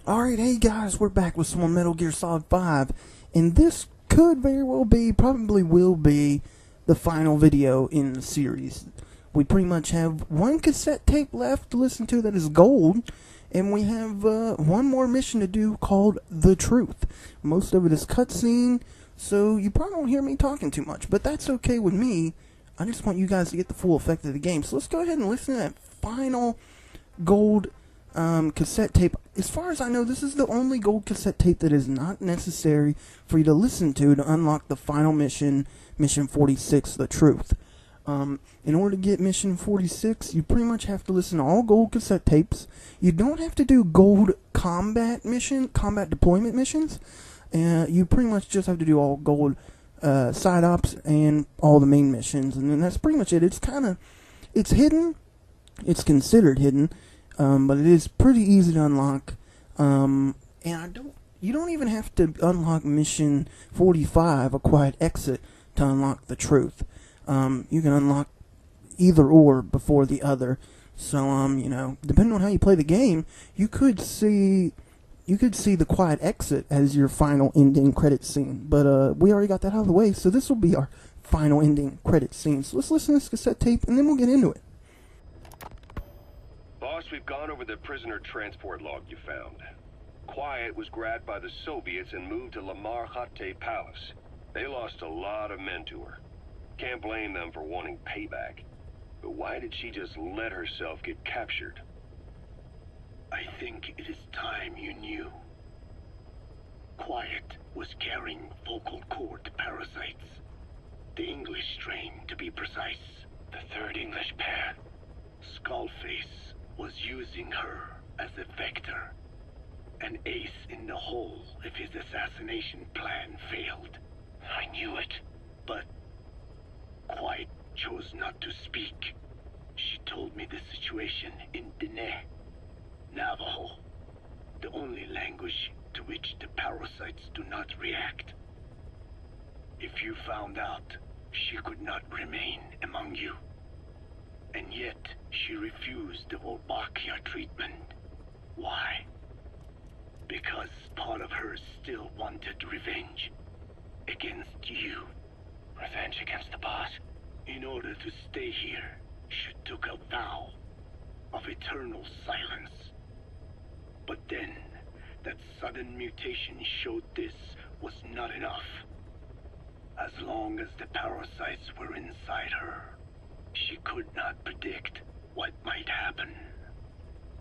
Alright, hey guys, we're back with some more Metal Gear Solid 5, and this could very well be, probably will be, the final video in the series. We pretty much have one cassette tape left to listen to that is gold, and we have one more mission to do called The Truth. Most of it is cutscene, so you probably won't hear me talking too much, but that's okay with me. I just want you guys to get the full effect of the game. So let's go ahead and listen to that final gold cassette tape. As far as I know, this is the only gold cassette tape that is not necessary for you to listen to unlock the final mission, Mission 46, The Truth. In order to get Mission 46, you pretty much have to listen to all gold cassette tapes. You don't have to do gold combat deployment missions. You pretty much just have to do all gold side ops and all the main missions, and then that's pretty much it. It's hidden. It's considered hidden. But it is pretty easy to unlock, and you don't even have to unlock Mission 45, A Quiet Exit, to unlock The Truth. You can unlock either or before the other. So, depending on how you play the game, you could see The Quiet Exit as your final ending credit scene. But, we already got that out of the way, so this will be our final ending credit scene. So let's listen to this cassette tape, and then we'll get into it. Boss, we've gone over the prisoner transport log you found. Quiet was grabbed by the Soviets and moved to Lamar Khatte Palace. They lost a lot of men to her. Can't blame them for wanting payback. But why did she just let herself get captured? I think it is time you knew. Quiet was carrying vocal cord parasites. The English strain, to be precise. The third English pair. Skullface was using her as a vector, an ace in the hole if his assassination plan failed. I knew it, but Quiet chose not to speak. She told me the situation in Dene, Navajo, the only language to which the parasites do not react. If you found out, she could not remain among you. And yet, she refused the Wolbachia treatment. Why? Because part of her still wanted revenge. Against you. Revenge against the boss? In order to stay here, she took a vow of eternal silence. But then, that sudden mutation showed this was not enough. As long as the parasites were inside her, she could not predict what might happen.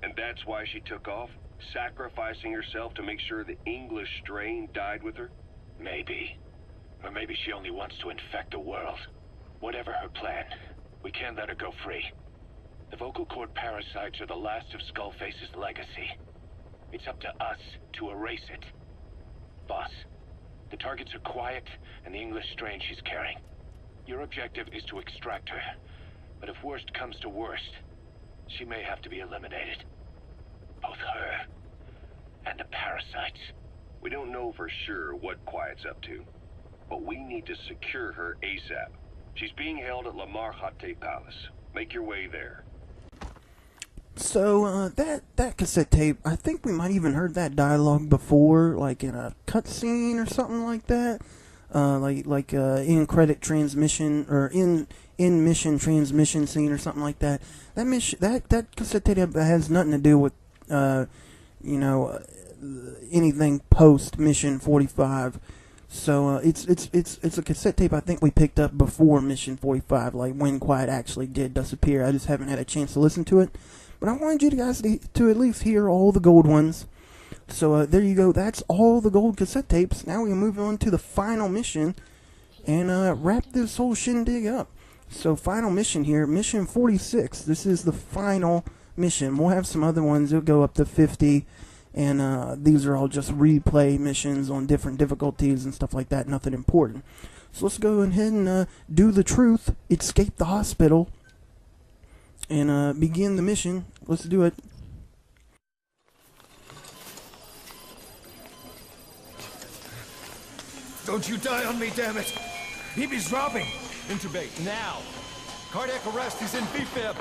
And that's why she took off? Sacrificing herself to make sure the English strain died with her? Maybe. Or maybe she only wants to infect the world. Whatever her plan, we can't let her go free. The vocal cord parasites are the last of Skullface's legacy. It's up to us to erase it. Boss, the targets are Quiet and the English strain she's carrying. Your objective is to extract her. But if worst comes to worst, she may have to be eliminated. Both her and the parasites. We don't know for sure what Quiet's up to, but we need to secure her ASAP. She's being held at Lamar Khatte Palace. Make your way there. So, that cassette tape, I think we might even heard that dialogue before, like in a cutscene or something like that. In credit transmission, or in mission transmission scene or something like that. That cassette tape has nothing to do with, anything post Mission 45. So, it's a cassette tape I think we picked up before Mission 45, like when Quiet actually did disappear. I just haven't had a chance to listen to it. But I wanted you guys to at least hear all the gold ones. So, there you go. That's all the gold cassette tapes. Now we can move on to the final mission and wrap this whole shindig up. So, final mission here, Mission 46. This is the final mission. We'll have some other ones. It'll go up to 50. And these are all just replay missions on different difficulties and stuff like that. Nothing important. So, let's go ahead and do The Truth. Escape the hospital. And begin the mission. Let's do it. Don't you die on me, damn it! He's dropping! Intubate, now! Cardiac arrest, he's in B-fib!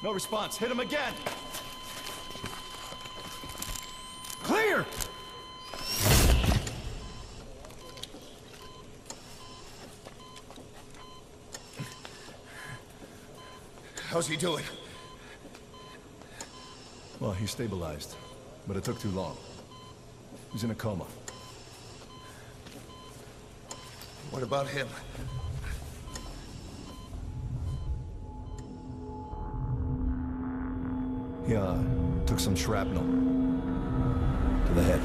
No response. Hit him again! Clear! How's he doing? Well, he stabilized, but it took too long. He's in a coma. What about him? He, took some shrapnel to the head.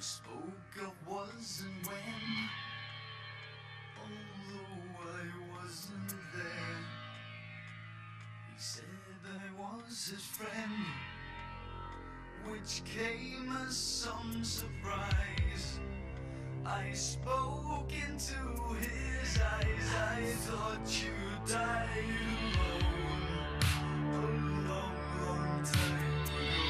We spoke of was and when, although I wasn't there. He said I was his friend, which came as some surprise. I spoke into his eyes. I thought you died alone a long, long time ago.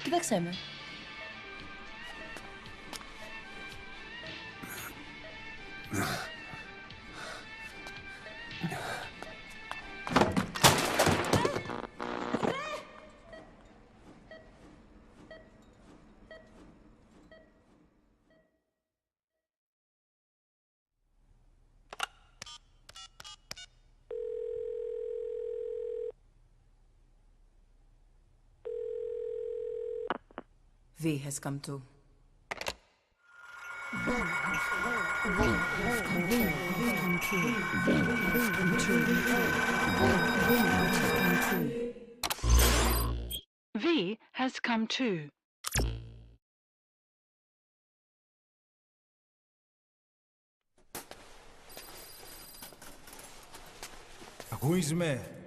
Κοιτάξτε με. V has come to. V has come too. Ακούεις με?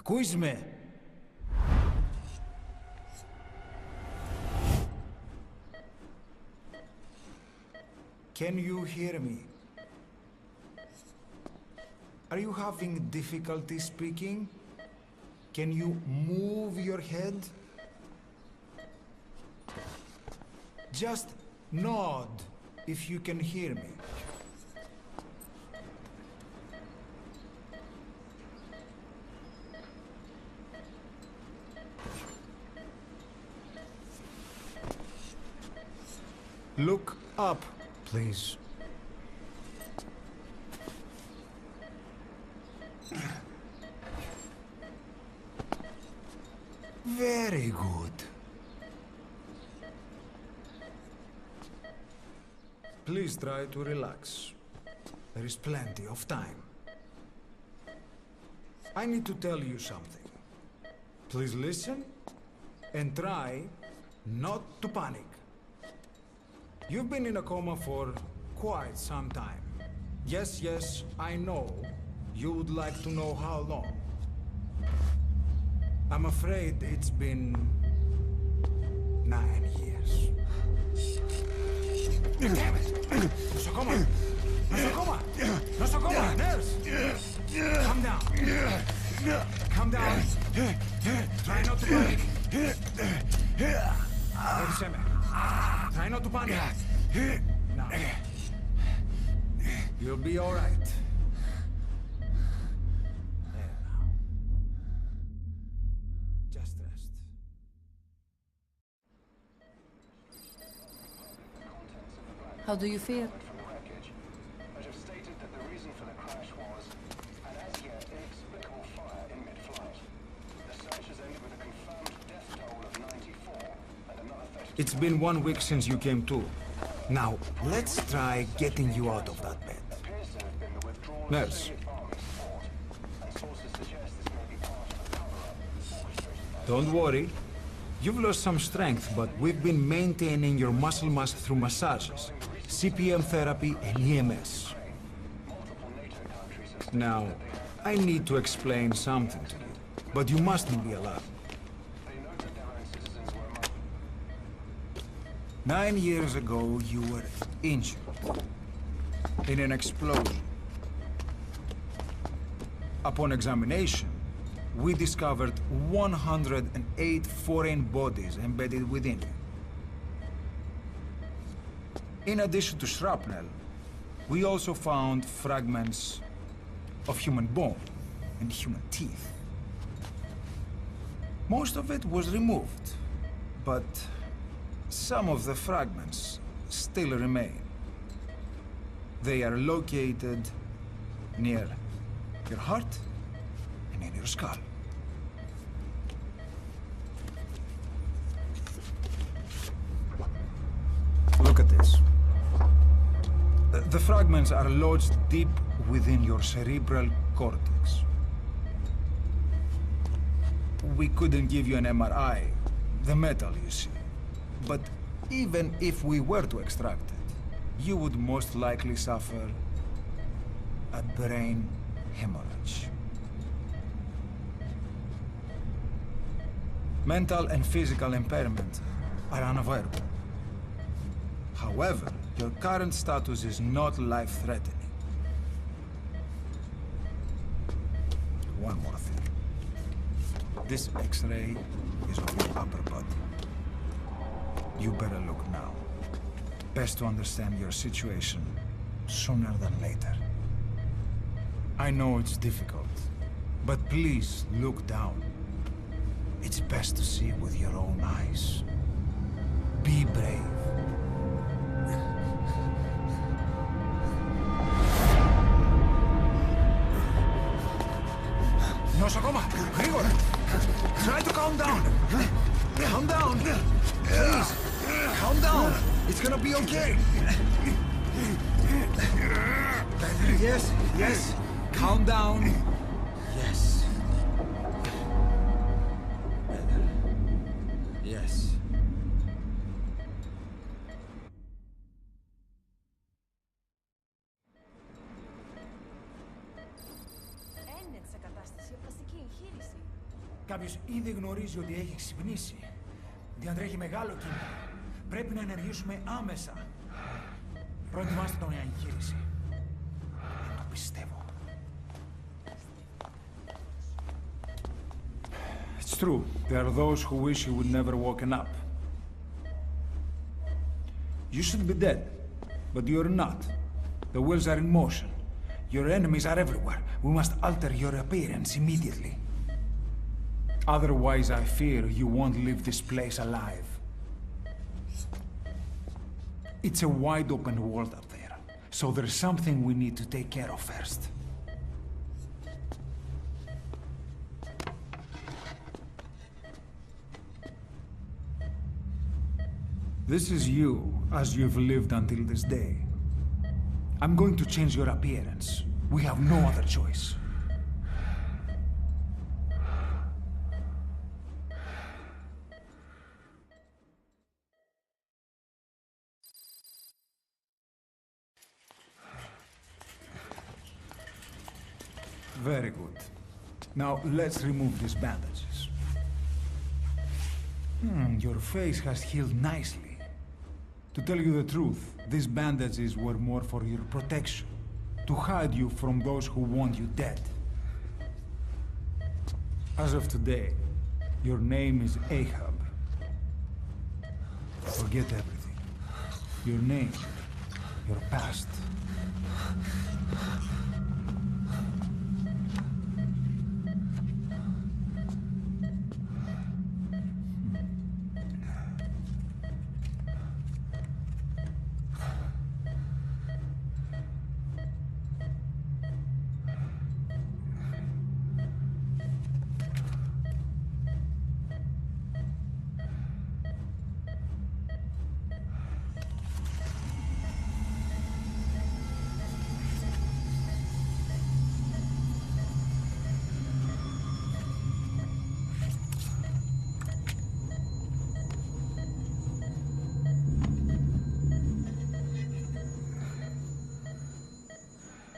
Ακούεις με? Can you hear me? Are you having difficulty speaking? Can you move your head? Just nod. if you can hear me. Look up, please. Very good. Please try to relax. There is plenty of time. I need to tell you something. Please listen and try not to panic. You've been in a coma for quite some time. Yes, yes, I know. You would like to know how long. I'm afraid it's been 9 years. Damn it! Nosocoma! Nosocoma! Nosocoma! Nurse! Calm down. Calm down. Try not to panic. Try not to panic. Now. You'll be all right. There now. Just rest. How do you feel? It's been 1 week since you came to. Now, let's try getting you out of that bed. Nurse. Don't worry. You've lost some strength, but we've been maintaining your muscle mass through massages, CPM therapy, and EMS. Now, I need to explain something to you, but you mustn't be alarmed. 9 years ago, you were injured in an explosion. Upon examination, we discovered 108 foreign bodies embedded within you. In addition to shrapnel, we also found fragments of human bone and human teeth. Most of it was removed, but some of the fragments still remain. They are located near your heart and in your skull. Look at this. The fragments are lodged deep within your cerebral cortex. We couldn't give you an MRI, the metal, you see. But even if we were to extract it, you would most likely suffer a brain hemorrhage. Mental and physical impairment are unavoidable. However, your current status is not life-threatening. One more thing. This X-ray is of your upper body. You better look now. Best to understand your situation sooner than later. I know it's difficult, but please look down. It's best to see with your own eyes. Be brave. Nosocoma, Grigor! Try to calm down! Calm down! Please! Calm down! It's gonna be okay! Yes, yes! Calm down! Yes. Yes. Κάποιος ήδη γνωρίζει ότι έχει ξυπνήσει. Διατρέχει μεγάλο κίνδυνο. Πρέπει να ενεργήσουμε άμεσα. Προετοιμάστε τον για εγχείρηση. Δεν το πιστεύω. It's true. There are those who wish you would never woken up. You should be dead. But you're not. The wheels are in motion. Your enemies are everywhere. We must alter your appearance immediately. Otherwise, I fear you won't leave this place alive. It's a wide open world up there, so there's something we need to take care of first. This is you, as you've lived until this day. I'm going to change your appearance. We have no other choice. Very good. Now, let's remove these bandages. Your face has healed nicely. To tell you the truth, these bandages were more for your protection, to hide you from those who want you dead. As of today, your name is Ahab. Forget everything. Your name, your past.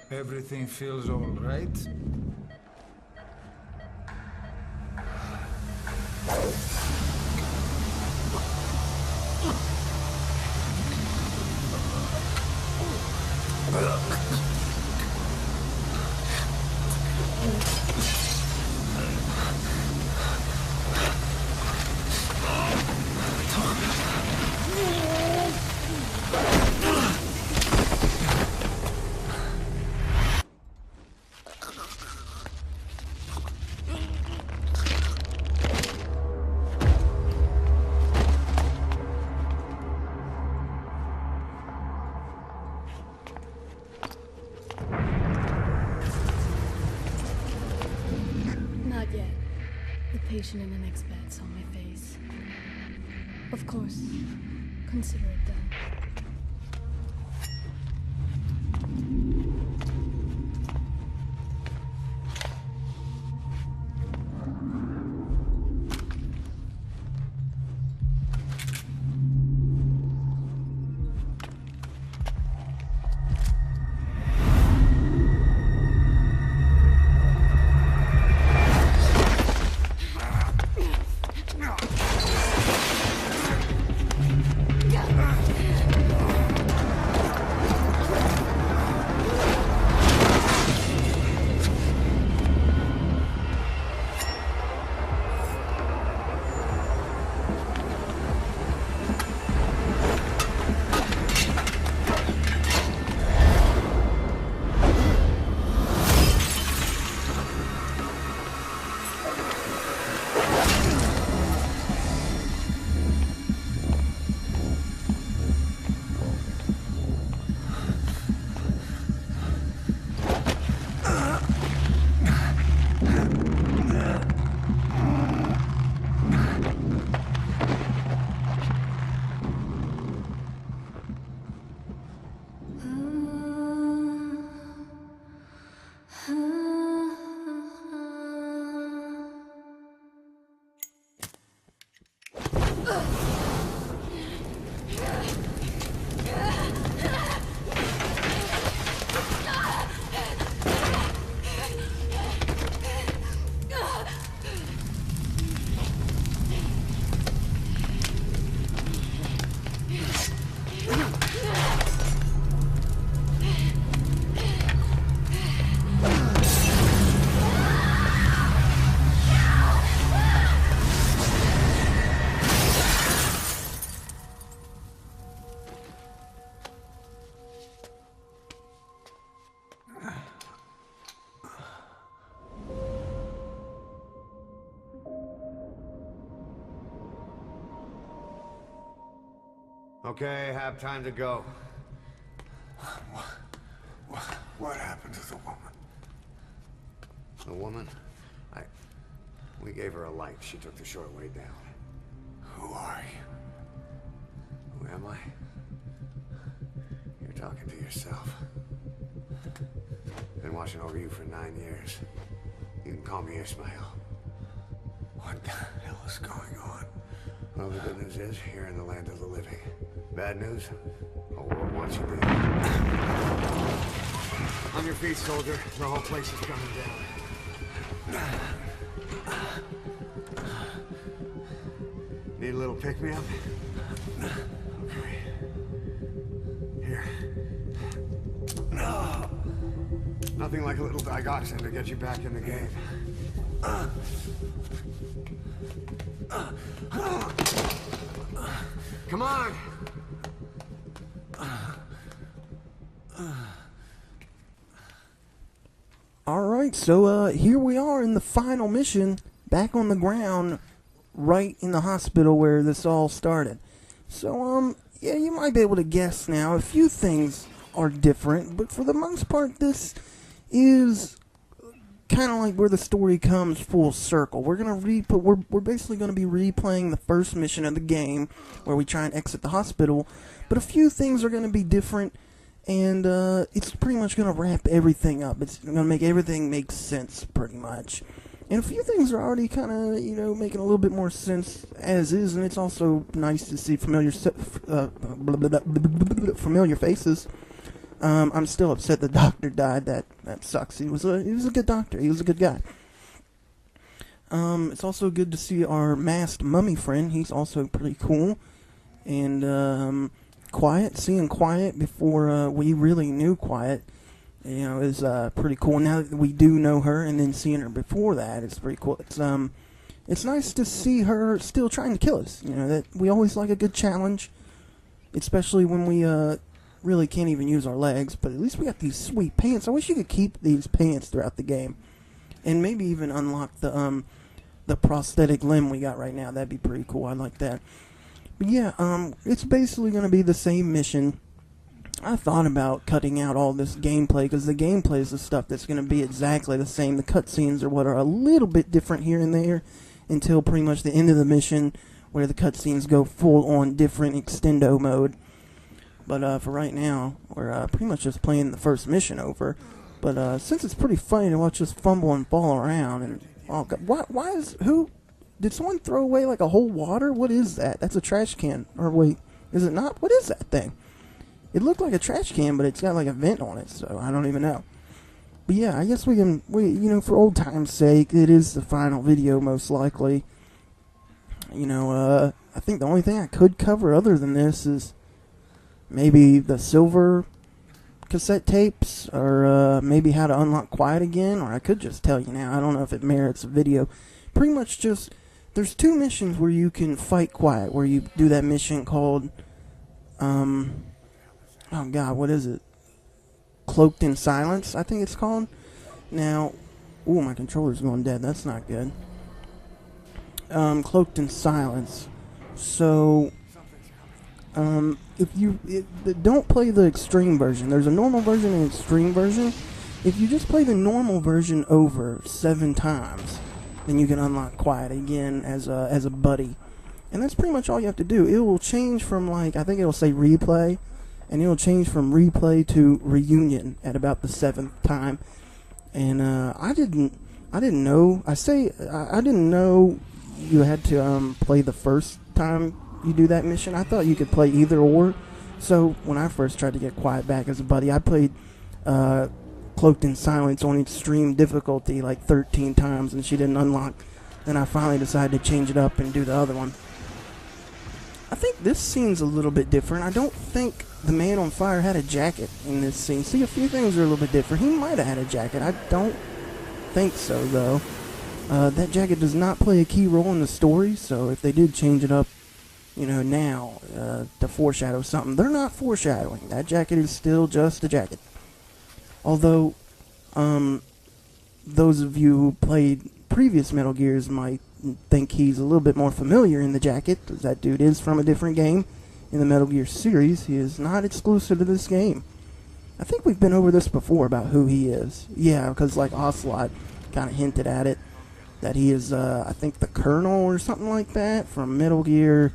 Everything feels all right? Patient in the next bed saw my face. Of course, consider it done. Okay, have time to go. What happened to the woman? The woman? We gave her a light. She took the short way down. Who are you? Who am I? You're talking to yourself. Been watching over you for 9 years. You can call me Ishmael. What the hell is going on? Well, the good news is, you're in the land of the living. Bad news? The world wants you dead. On your feet, soldier. The whole place is coming down. Need a little pick-me-up? Okay. Here. Nothing like a little digoxin to get you back in the game. Come on! Alright, so here we are in the final mission, back on the ground, right in the hospital where this all started. So, yeah, you might be able to guess now. A few things are different, but for the most part, this is kind of like where the story comes full circle. We're basically gonna be replaying the first mission of the game, where we try and exit the hospital, but a few things are gonna be different. And it's pretty much going to wrap everything up. It's going to make everything make sense, pretty much. And a few things are already kind of, making a little bit more sense as is. And it's also nice to see familiar faces. I'm still upset the doctor died. That sucks. He was a good doctor. He was a good guy. It's also good to see our masked mummy friend. He's also pretty cool. And seeing Quiet before we really knew Quiet, is pretty cool. Now that we do know her, and then seeing her before that, it's pretty cool. It's nice to see her still trying to kill us. That we always like a good challenge, especially when we really can't even use our legs. But at least we got these sweet pants. I wish you could keep these pants throughout the game, and maybe even unlock the prosthetic limb we got right now. That'd be pretty cool. I like that. But yeah, it's basically going to be the same mission. I thought about cutting out all this gameplay, because the gameplay is the stuff that's going to be exactly the same. The cutscenes are what are a little bit different here and there, until pretty much the end of the mission, where the cutscenes go full-on different extendo mode. But for right now, we're pretty much just playing the first mission over. But since it's pretty funny to watch us fumble and fall around, and oh God, did someone throw away like a whole water? What is that? That's a trash can. Or wait, is it not? What is that thing? It looked like a trash can, but it's got like a vent on it, so I don't even know. But yeah, I guess for old time's sake, it is the final video most likely. I think the only thing I could cover other than this is maybe the silver cassette tapes, or maybe how to unlock Quiet again, or I could just tell you now. I don't know if it merits a video. Pretty much just, there's 2 missions where you can fight Quiet, where you do that mission called, oh God, what is it? Cloaked in Silence, I think it's called. Now, ooh, my controller's going dead, that's not good. Cloaked in Silence. So, don't play the extreme version. There's a normal version and an extreme version. If you just play the normal version over 7 times, then you can unlock Quiet again as a buddy. And that's pretty much all you have to do. It will change from, I think it'll say replay, and it'll change from replay to reunion at about the 7th time. And I didn't know. I didn't know you had to play the first time you do that mission. I thought you could play either or. So when I first tried to get Quiet back as a buddy, I played Cloaked in Silence on extreme difficulty like 13 times, and she didn't unlock. Then I finally decided to change it up and do the other one. I think this scene's a little bit different. I don't think the man on fire had a jacket in this scene. See, a few things are a little bit different. He might have had a jacket. I don't think so, though. That jacket does not play a key role in the story, so if they did change it up, now to foreshadow something, they're not foreshadowing. That jacket is still just a jacket. Although, those of you who played previous Metal Gears might think he's a little bit more familiar in the jacket, because that dude is from a different game, in the Metal Gear series. He is not exclusive to this game. I think we've been over this before about who he is. Yeah, because like Ocelot kind of hinted at it, that he is, I think, the Colonel or something like that from Metal Gear.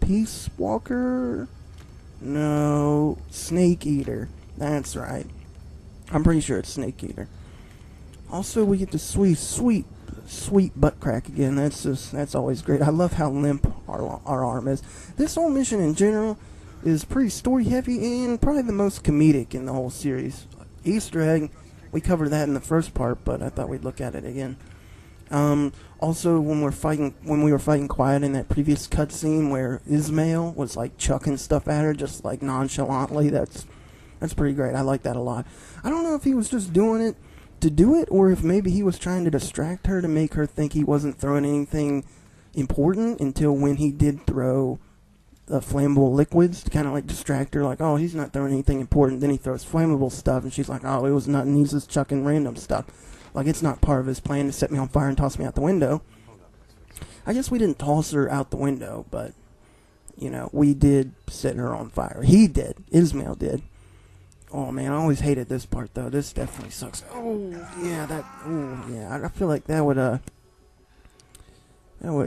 Peace Walker? No, Snake Eater. That's right. I'm pretty sure it's Snake Eater. Also, we get to sweet butt crack again. That's always great. I love how limp our arm is. This whole mission in general is pretty story heavy and probably the most comedic in the whole series. Easter egg, we covered that in the first part, but I thought we'd look at it again. Also, when we were fighting Quiet in that previous cutscene where Ismail was like chucking stuff at her just like nonchalantly, that's pretty great. I like that a lot. I don't know if he was just doing it to do it, or if maybe he was trying to distract her to make her think he wasn't throwing anything important until when he did throw flammable liquids to kind of like distract her, like, oh, he's not throwing anything important. Then he throws flammable stuff, and she's like, oh, it was nothing. He's just chucking random stuff. Like, it's not part of his plan to set me on fire and toss me out the window. I guess we didn't toss her out the window, but, you know, we did set her on fire. He did. Ismail did. Oh, man, I always hated this part, though. This definitely sucks. Oh, yeah, I feel like that would,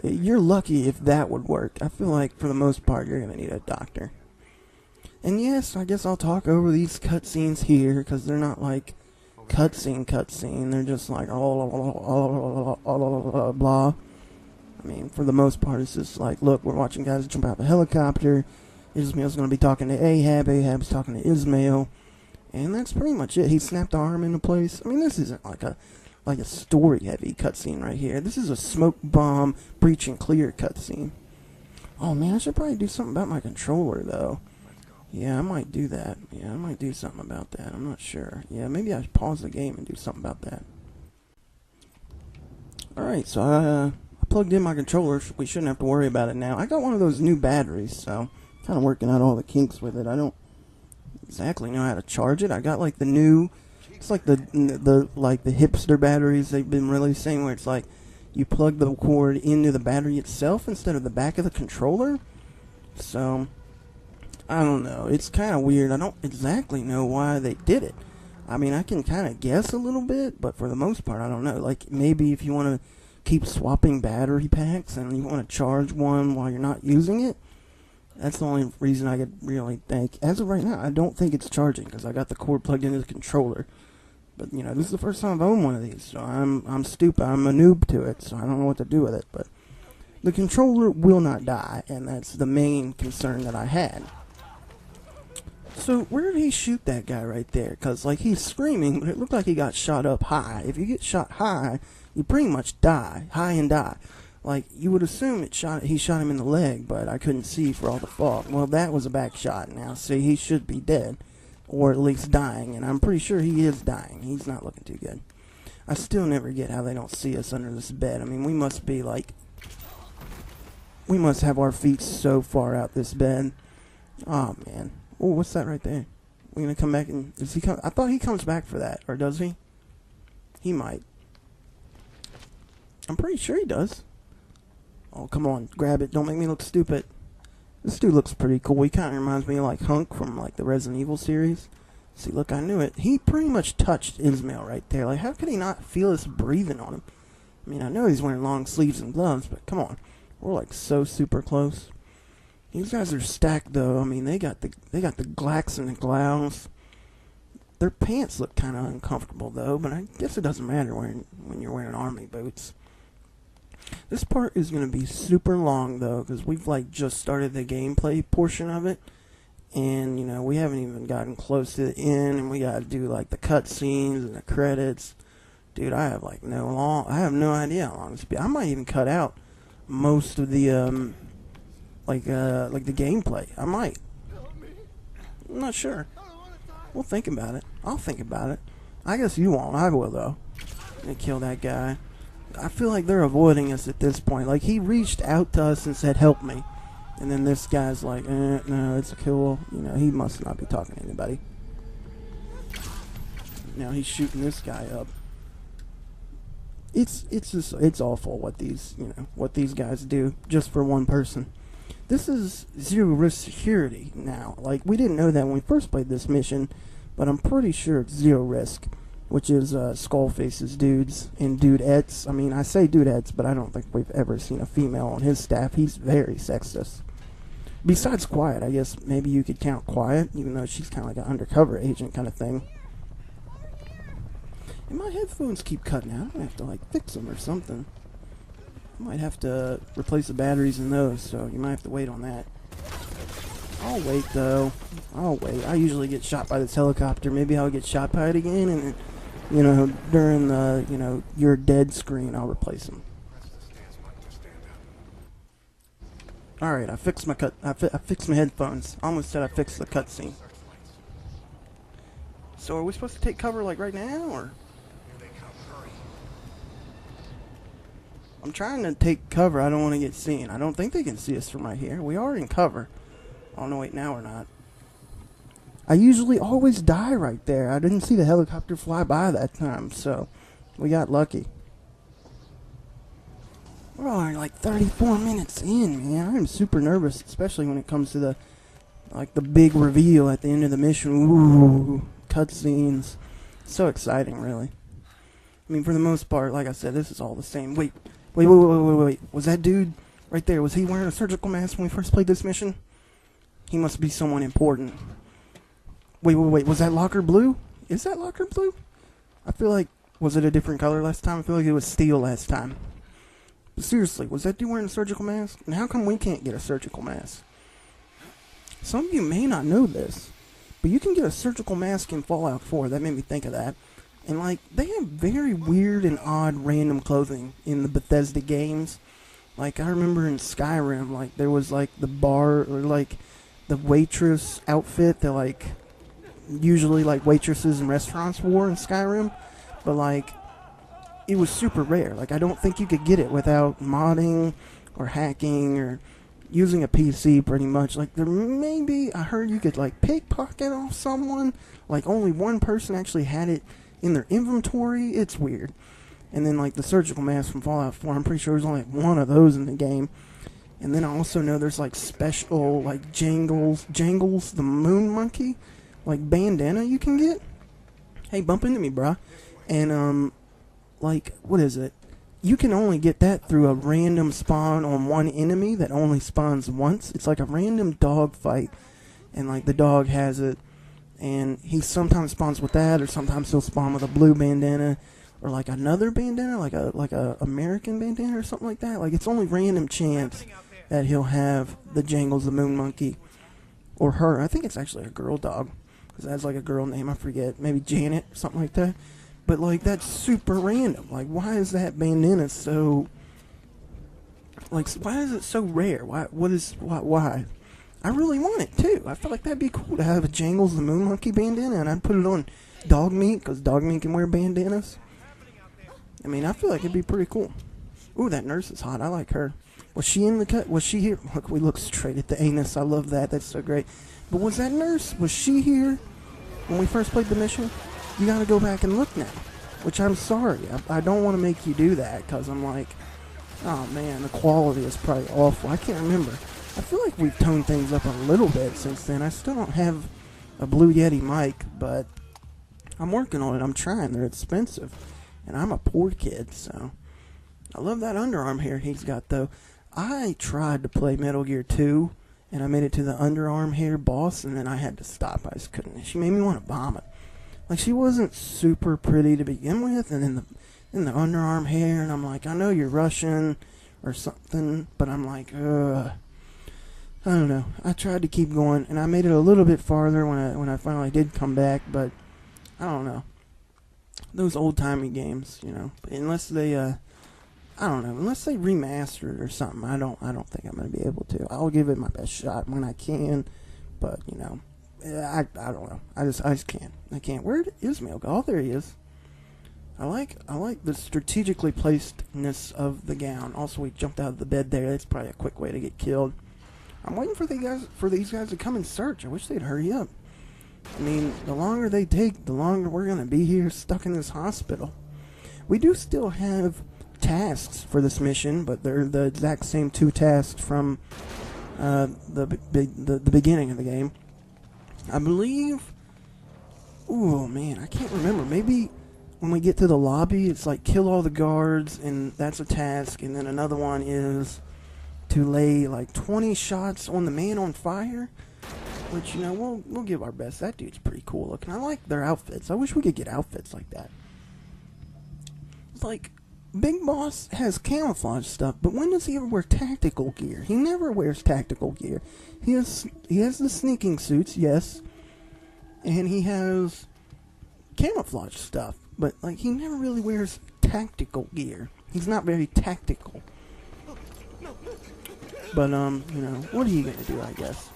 you're lucky if that would work. I feel like, for the most part, you're going to need a doctor. And yes, I guess I'll talk over these cutscenes here, because they're not like cutscene. They're just like, blah. I mean, for the most part, it's just like, look, we're watching guys jump out of a helicopter. Ismail's going to be talking to Ahab. Ahab's talking to Ismail. And that's pretty much it. He snapped the arm into place. I mean, this isn't like a story-heavy cutscene right here. This is a smoke bomb, breach and clear cutscene. Oh, man, I should probably do something about my controller, though. Yeah, I might do that. Yeah, I might do something about that. I'm not sure. Yeah, maybe I should pause the game and do something about that. Alright, so I plugged in my controller. We shouldn't have to worry about it now. I got one of those new batteries, so kind of working out all the kinks with it. I don't exactly know how to charge it. I got like the new, it's like the hipster batteries they've been releasing, where it's like you plug the cord into the battery itself instead of the back of the controller. So I don't know. It's kind of weird. I don't exactly know why they did it. I mean, I can kind of guess a little bit, but for the most part, I don't know. Like, maybe if you want to keep swapping battery packs and you want to charge one while you're not using it, that's the only reason I could really think. As of right now, I don't think it's charging because I got the cord plugged into the controller. But, you know, this is the first time I've owned one of these, so I'm stupid. I'm a noob to it, so I don't know what to do with it. But the controller will not die, and that's the main concern that I had. So, where did he shoot that guy right there? Because, like, he's screaming, but it looked like he got shot up high. If you get shot high, you pretty much die. High and die. Like, you would assume he shot him in the leg, but I couldn't see for all the fog. Well, that was a back shot. Now, see, he should be dead. Or at least dying, and I'm pretty sure he is dying. He's not looking too good. I still never get how they don't see us under this bed. I mean, we must be, like, we must have our feet so far out this bed. Oh, man. Oh, what's that right there? We're gonna come back and... Does he come? I thought he comes back for that. Or does he? He might. I'm pretty sure he does. Oh, come on. Grab it. Don't make me look stupid. This dude looks pretty cool. He kind of reminds me of, like, Hunk from, like, the Resident Evil series. See, look, I knew it. He pretty much touched Ismail right there. Like, how could he not feel us breathing on him? I mean, I know he's wearing long sleeves and gloves, but come on. We're, like, so super close. These guys are stacked, though. I mean, they got the glacks and the glows. Their pants look kind of uncomfortable, though, but I guess it doesn't matter when you're wearing army boots. This part is going to be super long, though, because we've, like, just started the gameplay portion of it. And, you know, we haven't even gotten close to the end, and we got to do, like, the cutscenes and the credits. Dude, I have, like, I have no idea how long this will be. I might even cut out most of the, like the gameplay. I might. I'm not sure. We'll think about it. I'll think about it. I guess you won't. I will, though. I'm gonna kill that guy. I feel like they're avoiding us at this point. Like, he reached out to us and said, help me. And then this guy's like, no, it's cool. You know, he must not be talking to anybody. Now he's shooting this guy up. It's awful what these guys do just for one person. this is zero risk security now. Like, we didn't know that when we first played this mission, but I'm pretty sure it's zero risk, which is Skullface's dudes and dudettes. I mean, I say dudettes, but I don't think we've ever seen a female on his staff. He's very sexist. Besides Quiet, I guess maybe you could count Quiet, even though she's kind of like an undercover agent kind of thing. And my headphones keep cutting out. I'm gonna have to like fix them or something. I might have to replace the batteries in those, so you might have to wait on that. I'll wait though. I'll wait. I usually get shot by this helicopter. Maybe I'll get shot by it again, and you know, during the, you know, you're dead screen, I'll replace them. Alright, I fixed my I fixed my headphones. Almost said I fixed the cutscene. So are we supposed to take cover like right now, or? I'm trying to take cover. I don't want to get seen. I don't think they can see us from right here. We are in cover. I don't know, wait, now or not. I usually always die right there. I didn't see the helicopter fly by that time, so we got lucky. We're only like 34 minutes in, man. I'm super nervous, especially when it comes to the, like, the big reveal at the end of the mission. Ooh, cutscenes. So exciting, really. I mean, for the most part, like I said, this is all the same. Wait. Was that dude right there, was he wearing a surgical mask when we first played this mission? He must be someone important. Wait, was that locker blue? Is that locker blue? I feel like, was it a different color last time? I feel like it was steel last time. But seriously, was that dude wearing a surgical mask? And how come we can't get a surgical mask? Some of you may not know this, but you can get a surgical mask in Fallout 4. That made me think of that. And, like, they have very weird and odd random clothing in the Bethesda games. Like, I remember in Skyrim, like, there was, like, the bar, or, like, the waitress outfit that, like, usually, like, waitresses in restaurants wore in Skyrim. But, like, it was super rare. Like, I don't think you could get it without modding or hacking or using a PC, pretty much. Like, there maybe, I heard you could, like, pickpocket off someone. Like, only one person actually had it in their inventory. It's weird. And then, like, the surgical mask from Fallout 4, I'm pretty sure there's only one of those in the game. And then I also know there's, like, special, like, Jangles the moon monkey, like, bandana you can get. Hey, bump into me, bruh. And, like, what is it? You can only get that through a random spawn on one enemy that only spawns once. It's like a random dog fight. And, like, the dog has it. And he sometimes spawns with that, or sometimes he'll spawn with a blue bandana, or like another bandana, like a American bandana or something like that. Like, it's only random chance that he'll have the Jangles the Moon Monkey, or her. I think it's actually a girl dog, because that's like a girl name. I forget, maybe Janet or something like that. But like, that's super random. Like, why is that bandana so? Like, why is it so rare? Why? I really want it, too. I feel like that'd be cool to have a Jangles the Moon Monkey bandana, and I'd put it on Dog Meat, because Dog Meat can wear bandanas. I mean, I feel like it'd be pretty cool. Ooh, that nurse is hot. I like her. Was she in the cut? Was she here? Look, we look straight at the anus. I love that. That's so great. But was that nurse? Was she here when we first played the mission? You gotta go back and look now. Which, I'm sorry. I don't want to make you do that, because I'm like, oh, man, the quality is probably awful. I can't remember. I feel like we've toned things up a little bit since then. I still don't have a Blue Yeti mic, but I'm working on it. I'm trying. They're expensive. And I'm a poor kid, so. I love that underarm hair he's got, though. I tried to play Metal Gear 2, and I made it to the underarm hair boss, and then I had to stop. I just couldn't. She made me want to vomit. Like, she wasn't super pretty to begin with, and then the underarm hair, and I'm like, I know you're Russian or something, but I'm like, ugh. I don't know. I tried to keep going, and I made it a little bit farther when I finally did come back, but I don't know. Those old-timey games, you know, unless they, I don't know, unless they remaster it or something, I don't think I'm going to be able to. I'll give it my best shot when I can, but, you know, I don't know. I just can't. I can't. Where is Mail? Oh, there he is. I like the strategically placedness of the gown. Also, we jumped out of the bed there. That's probably a quick way to get killed. I'm waiting for these guys to come and search. I wish they'd hurry up. I mean, the longer they take, the longer we're going to be here stuck in this hospital. We do still have tasks for this mission, but they're the exact same 2 tasks from the beginning of the game. I believe. Oh man, I can't remember. Maybe when we get to the lobby, it's like kill all the guards, and that's a task. And then another one is to lay like 20 shots on the man on fire. Which, you know, we'll give our best. That dude's pretty cool looking. I like their outfits. I wish we could get outfits like that. It's like, Big Boss has camouflage stuff, but when does he ever wear tactical gear? He never wears tactical gear. He has the sneaking suits, yes, and he has camouflage stuff, but like he never really wears tactical gear. He's not very tactical. But you know, what are you gonna do? I guess.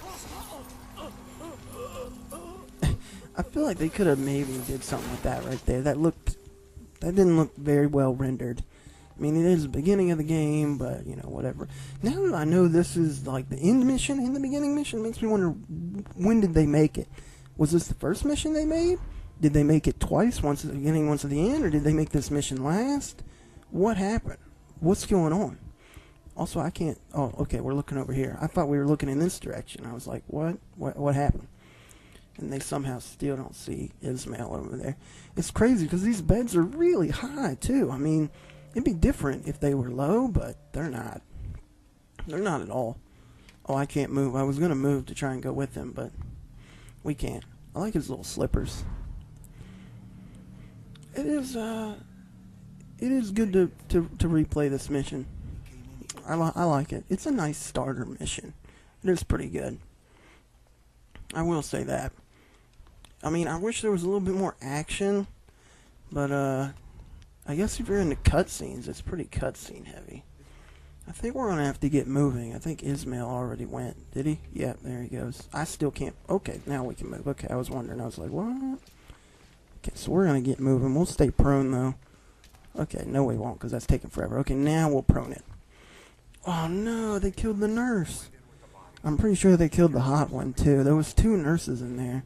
I feel like they could have maybe did something like that right there. That didn't look very well rendered. I mean, it is the beginning of the game, but, you know, whatever. Now that I know this is, like, the end mission and the beginning mission, it makes me wonder, when did they make it? Was this the first mission they made? Did they make it twice, once at the beginning, once at the end, or did they make this mission last? What happened? What's going on? Also, I can't... Oh, okay, we're looking over here. I thought we were looking in this direction. I was like, what? What happened? And they somehow still don't see Ismail over there. It's crazy because these beds are really high too. I mean, it'd be different if they were low, but they're not. They're not at all. Oh, I can't move. I was going to move to try and go with him, but we can't. I like his little slippers. It is good to replay this mission. I like it. It's a nice starter mission. It is pretty good. I will say that. I mean, I wish there was a little bit more action, but I guess if you're into cutscenes, it's pretty cutscene heavy. I think we're gonna have to get moving. I think Ismail already went. Did he? Yeah, there he goes. I still can't. Okay, now we can move. Okay, I was wondering. I was like, what? Okay, so we're gonna get moving. We'll stay prone though. Okay, no we won't, because that's taking forever. Okay, now we'll prone it. Oh no, they killed the nurse. I'm pretty sure they killed the hot one too. There was 2 nurses in there.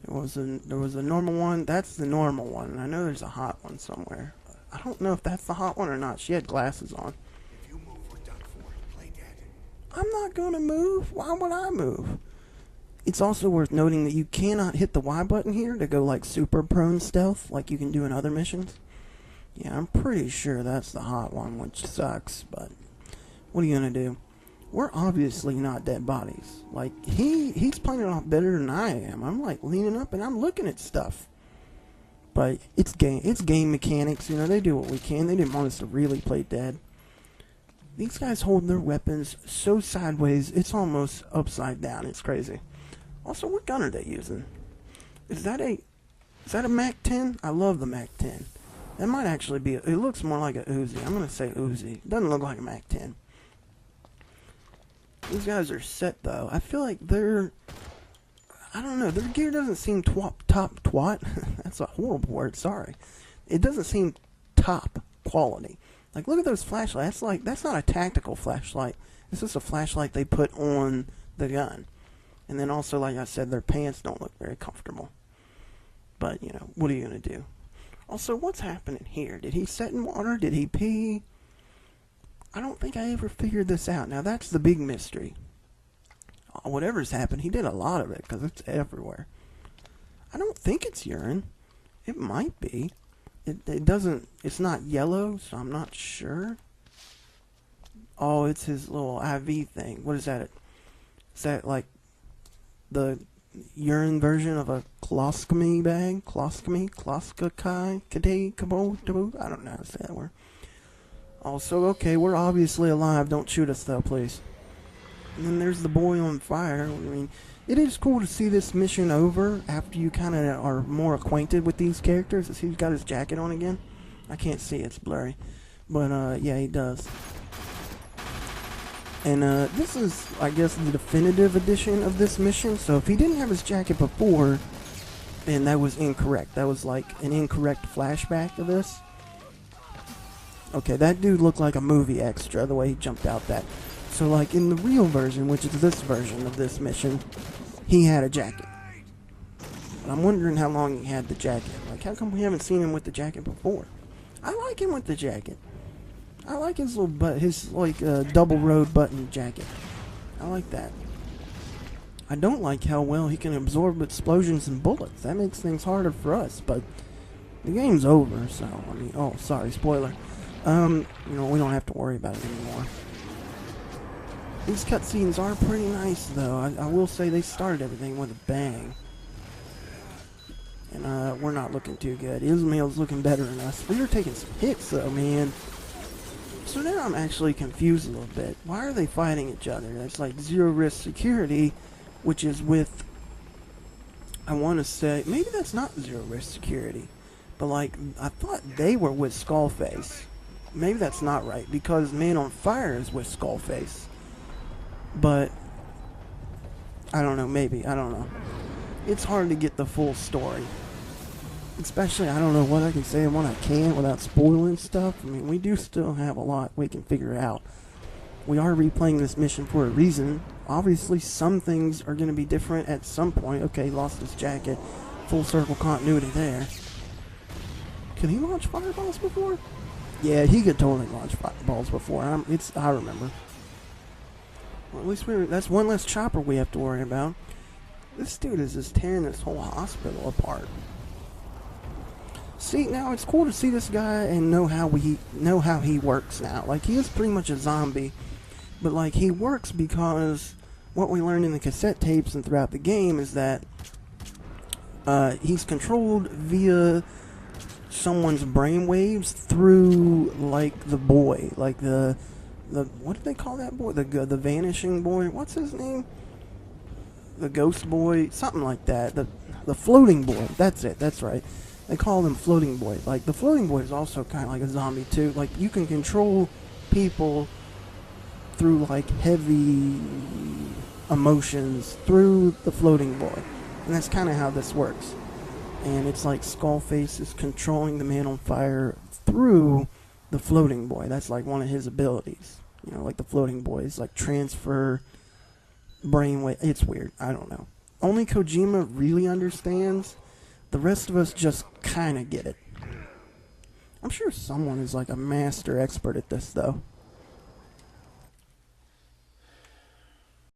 There was a normal one. That's the normal one. I know there's a hot one somewhere. I don't know if that's the hot one or not. She had glasses on. If you move, we're done for. Play dead. I'm not gonna move. Why would I move? It's also worth noting that you cannot hit the Y button here to go like super prone stealth like you can do in other missions. Yeah, I'm pretty sure that's the hot one, which sucks, but what are you gonna do? We're obviously not dead bodies. Like, he's playing it off better than I am. I'm, like, leaning up and I'm looking at stuff. But it's game mechanics, you know, they do what we can. They didn't want us to really play dead. These guys hold their weapons so sideways, it's almost upside down. It's crazy. Also, what gun are they using? Is that a MAC-10? I love the MAC-10. That might actually be, it looks more like a Uzi. I'm going to say Uzi. It doesn't look like a MAC-10. These guys are set, though. I feel like they're... I don't know. Their gear doesn't seem top twat. That's a horrible word. Sorry. It doesn't seem top quality. Like, look at those flashlights. That's not a tactical flashlight. This is a flashlight they put on the gun. And then also, like I said, their pants don't look very comfortable. But, you know, what are you going to do? Also, what's happening here? Did he set in water? Did he pee? I don't think I ever figured this out. Now, that's the big mystery. Whatever's happened, he did a lot of it, because it's everywhere. I don't think it's urine. It might be. It doesn't, it's not yellow, so I'm not sure. Oh, it's his little IV thing. What is that? Is that like the urine version of a colostomy bag? Colostomy? Colostomy? I don't know how to say that word. Also, okay, we're obviously alive. Don't shoot us, though, please. And then there's the boy on fire. I mean, it is cool to see this mission over after you kind of are more acquainted with these characters. Is he's got his jacket on again? I can't see. It's blurry. But, yeah, he does. And, this is, I guess, the definitive edition of this mission. So if he didn't have his jacket before, then that was incorrect. That was, like, an incorrect flashback of this. Okay, that dude looked like a movie extra, the way he jumped out that. So, like, in the real version, which is this version of this mission, he had a jacket. But I'm wondering how long he had the jacket. Like, how come we haven't seen him with the jacket before? I like him with the jacket. I like his little his, like, double road button jacket. I like that. I don't like how well he can absorb explosions and bullets. That makes things harder for us, but the game's over, so, I mean, oh, sorry, spoiler. You know, we don't have to worry about it anymore. These cutscenes are pretty nice, though. I will say they started everything with a bang. And, we're not looking too good. Ismail's looking better than us. We were taking some hits, though, man. So now I'm actually confused a little bit. Why are they fighting each other? That's like zero risk security, which is with, I want to say, maybe that's not zero risk security. But like, I thought they were with Skullface. Maybe that's not right, because Man on Fire is with Skullface. But, I don't know, maybe, I don't know. It's hard to get the full story. Especially, I don't know what I can say and what I can't without spoiling stuff. I mean, we do still have a lot we can figure out. We are replaying this mission for a reason. Obviously, some things are going to be different at some point. Okay, lost his jacket. Full circle continuity there. Can he launch fireballs before? Yeah, he could totally launch fireballs before. I remember. Well, at least that's one less chopper we have to worry about. This dude is just tearing this whole hospital apart. See, now it's cool to see this guy and know how he works now. Like, he is pretty much a zombie, but like, he works because what we learned in the cassette tapes and throughout the game is that he's controlled via someone's brainwaves through, like, the boy, like the what did they call that boy? The vanishing boy. What's his name? The ghost boy, something like that. The floating boy. That's it. That's right. They call him floating boy. Like, the floating boy is also kind of like a zombie too. Like, you can control people through like heavy emotions through the floating boy, and that's kind of how this works. And it's like Skullface is controlling the Man on Fire through the floating boy. That's like one of his abilities. You know, like the floating boy is like transfer brainwave. It's weird. I don't know. Only Kojima really understands. The rest of us just kind of get it. I'm sure someone is like a master expert at this, though.